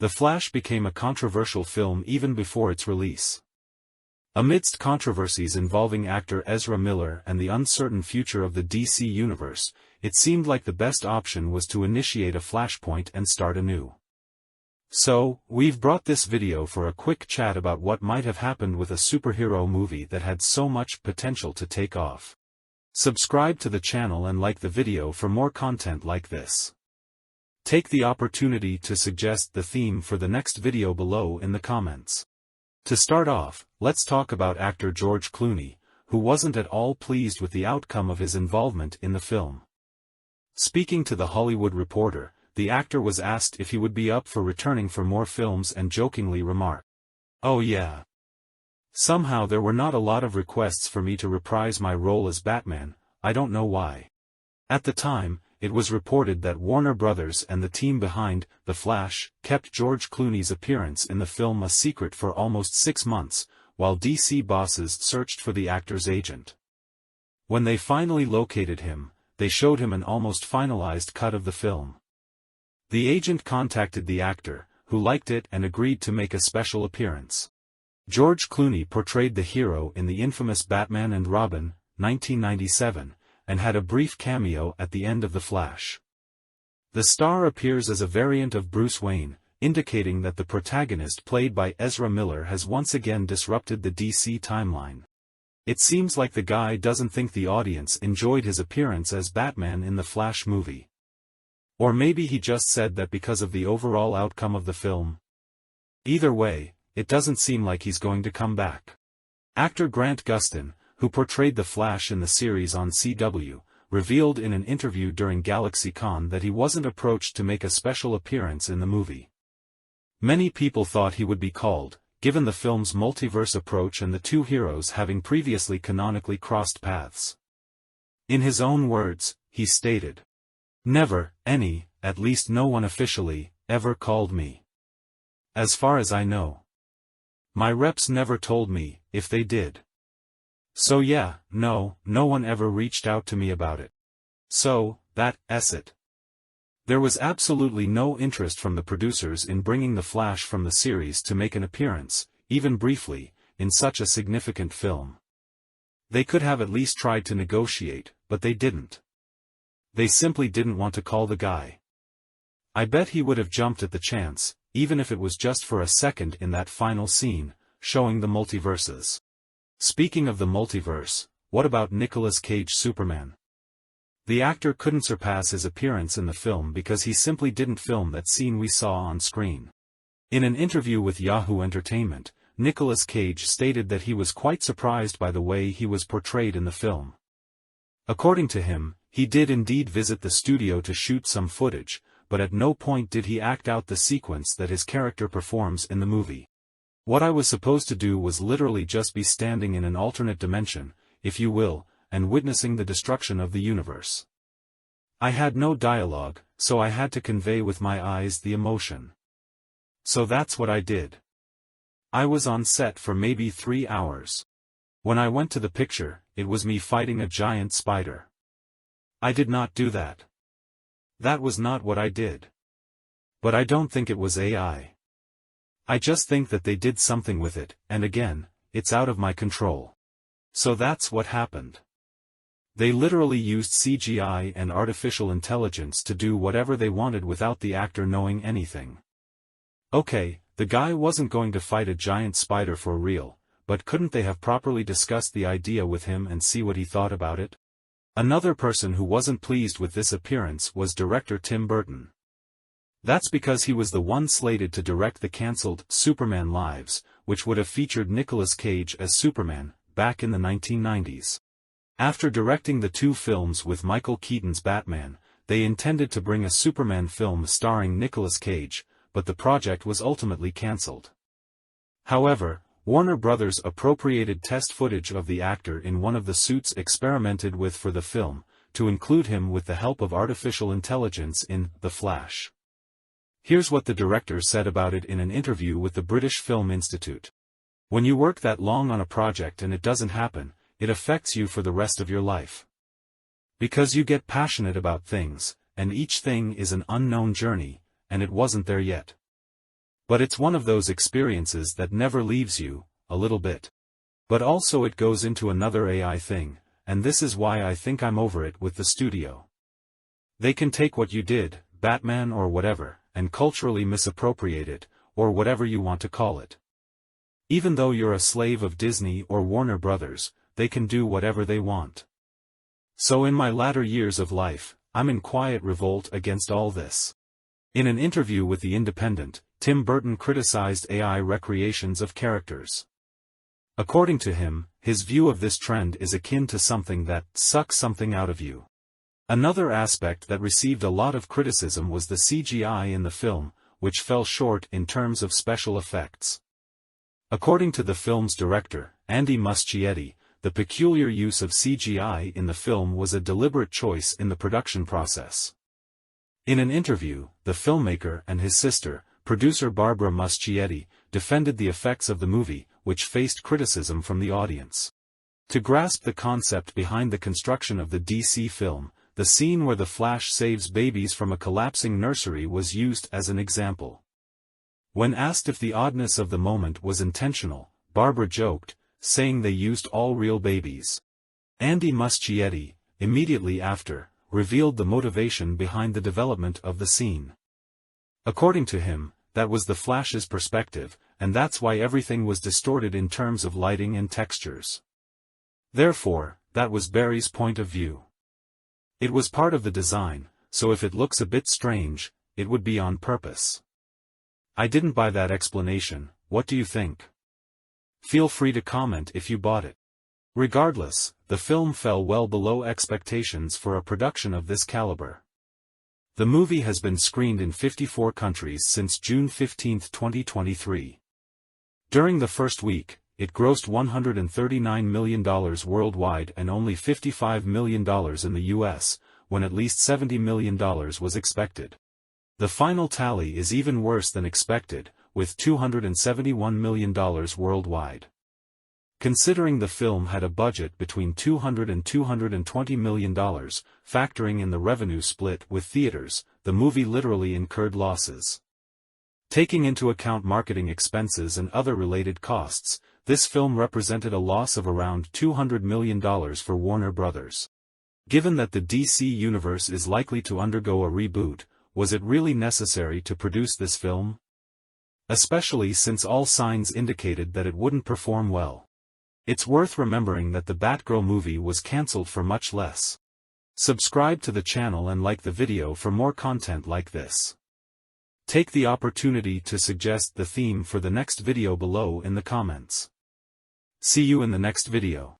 The Flash became a controversial film even before its release. Amidst controversies involving actor Ezra Miller and the uncertain future of the DC universe, it seemed like the best option was to initiate a Flashpoint and start anew. So, we've brought this video for a quick chat about what might have happened with a superhero movie that had so much potential to take off. Subscribe to the channel and like the video for more content like this. Take the opportunity to suggest the theme for the next video below in the comments. To start off, let's talk about actor George Clooney, who wasn't at all pleased with the outcome of his involvement in the film. Speaking to The Hollywood Reporter, the actor was asked if he would be up for returning for more films and jokingly remarked, "Oh yeah. Somehow there were not a lot of requests for me to reprise my role as Batman, I don't know why." At the time, it was reported that Warner Brothers and the team behind The Flash kept George Clooney's appearance in the film a secret for almost 6 months, while DC bosses searched for the actor's agent. When they finally located him, they showed him an almost finalized cut of the film. The agent contacted the actor, who liked it and agreed to make a special appearance. George Clooney portrayed the hero in the infamous Batman and Robin, 1997, and had a brief cameo at the end of The Flash. The star appears as a variant of Bruce Wayne, indicating that the protagonist played by Ezra Miller has once again disrupted the DC timeline. It seems like the guy doesn't think the audience enjoyed his appearance as Batman in the Flash movie. Or maybe he just said that because of the overall outcome of the film. Either way, it doesn't seem like he's going to come back. Actor Grant Gustin, who portrayed the Flash in the series on CW, revealed in an interview during GalaxyCon that he wasn't approached to make a special appearance in the movie. Many people thought he would be called, given the film's multiverse approach and the two heroes having previously canonically crossed paths. In his own words, he stated, "Never, at least no one officially, ever called me. As far as I know. My reps never told me, if they did. So yeah, no one ever reached out to me about it. So, that's it. There was absolutely no interest from the producers in bringing the Flash from the series to make an appearance, even briefly, in such a significant film. They could have at least tried to negotiate, but they didn't. They simply didn't want to call the guy. I bet he would have jumped at the chance, even if it was just for a second in that final scene, showing the multiverses." Speaking of the multiverse, what about Nicolas Cage Superman? The actor couldn't surpass his appearance in the film because he simply didn't film that scene we saw on screen. In an interview with Yahoo Entertainment, Nicolas Cage stated that he was quite surprised by the way he was portrayed in the film. According to him, he did indeed visit the studio to shoot some footage, but at no point did he act out the sequence that his character performs in the movie. "What I was supposed to do was literally just be standing in an alternate dimension, if you will, and witnessing the destruction of the universe. I had no dialogue, so I had to convey with my eyes the emotion. So that's what I did. I was on set for maybe 3 hours. When I went to the picture, it was me fighting a giant spider. I did not do that. That was not what I did. But I don't think it was AI. I just think that they did something with it, and again, it's out of my control. So that's what happened. They literally used CGI and artificial intelligence to do whatever they wanted without the actor knowing anything. Okay, the guy wasn't going to fight a giant spider for real, but couldn't they have properly discussed the idea with him and see what he thought about it?" Another person who wasn't pleased with this appearance was director Tim Burton. That's because he was the one slated to direct the cancelled Superman Lives, which would have featured Nicolas Cage as Superman, back in the 1990s. After directing the 2 films with Michael Keaton's Batman, they intended to bring a Superman film starring Nicolas Cage, but the project was ultimately cancelled. However, Warner Brothers appropriated test footage of the actor in one of the suits experimented with for the film, to include him with the help of artificial intelligence in The Flash. Here's what the director said about it in an interview with the British Film Institute. "When you work that long on a project and it doesn't happen, it affects you for the rest of your life. Because you get passionate about things, and each thing is an unknown journey, and it wasn't there yet. But it's one of those experiences that never leaves you, a little bit. But also it goes into another AI thing, and this is why I think I'm over it with the studio. They can take what you did, Batman or whatever, and culturally misappropriate it, or whatever you want to call it. Even though you're a slave of Disney or Warner Brothers, they can do whatever they want. So in my latter years of life, I'm in quiet revolt against all this. In an interview with The Independent, Tim Burton criticized AI recreations of characters. According to him, his view of this trend is akin to something that sucks something out of you. Another aspect that received a lot of criticism was the CGI in the film, which fell short in terms of special effects. According to the film's director, Andy Muschietti, the peculiar use of CGI in the film was a deliberate choice in the production process. In an interview, the filmmaker and his sister, producer Barbara Muschietti, defended the effects of the movie, which faced criticism from the audience. To grasp the concept behind the construction of the DC film, the scene where the Flash saves babies from a collapsing nursery was used as an example. When asked if the oddness of the moment was intentional, Barbara joked, saying they used all real babies. Andy Muschietti, immediately after, revealed the motivation behind the development of the scene. According to him, that was the Flash's perspective, and that's why everything was distorted in terms of lighting and textures. Therefore, that was Barry's point of view. It was part of the design, so if it looks a bit strange, it would be on purpose. I didn't buy that explanation. What do you think? Feel free to comment if you bought it. Regardless, the film fell well below expectations for a production of this caliber. The movie has been screened in 54 countries since June 15, 2023. During the first week, it grossed $139 million worldwide and only $55 million in the US, when at least $70 million was expected. The final tally is even worse than expected, with $271 million worldwide. Considering the film had a budget between $200 and $220 million, factoring in the revenue split with theaters, the movie literally incurred losses. Taking into account marketing expenses and other related costs, this film represented a loss of around $200 million for Warner Brothers. Given that the DC universe is likely to undergo a reboot, was it really necessary to produce this film? Especially since all signs indicated that it wouldn't perform well. It's worth remembering that the Batgirl movie was cancelled for much less. Subscribe to the channel and like the video for more content like this. Take the opportunity to suggest the theme for the next video below in the comments. See you in the next video.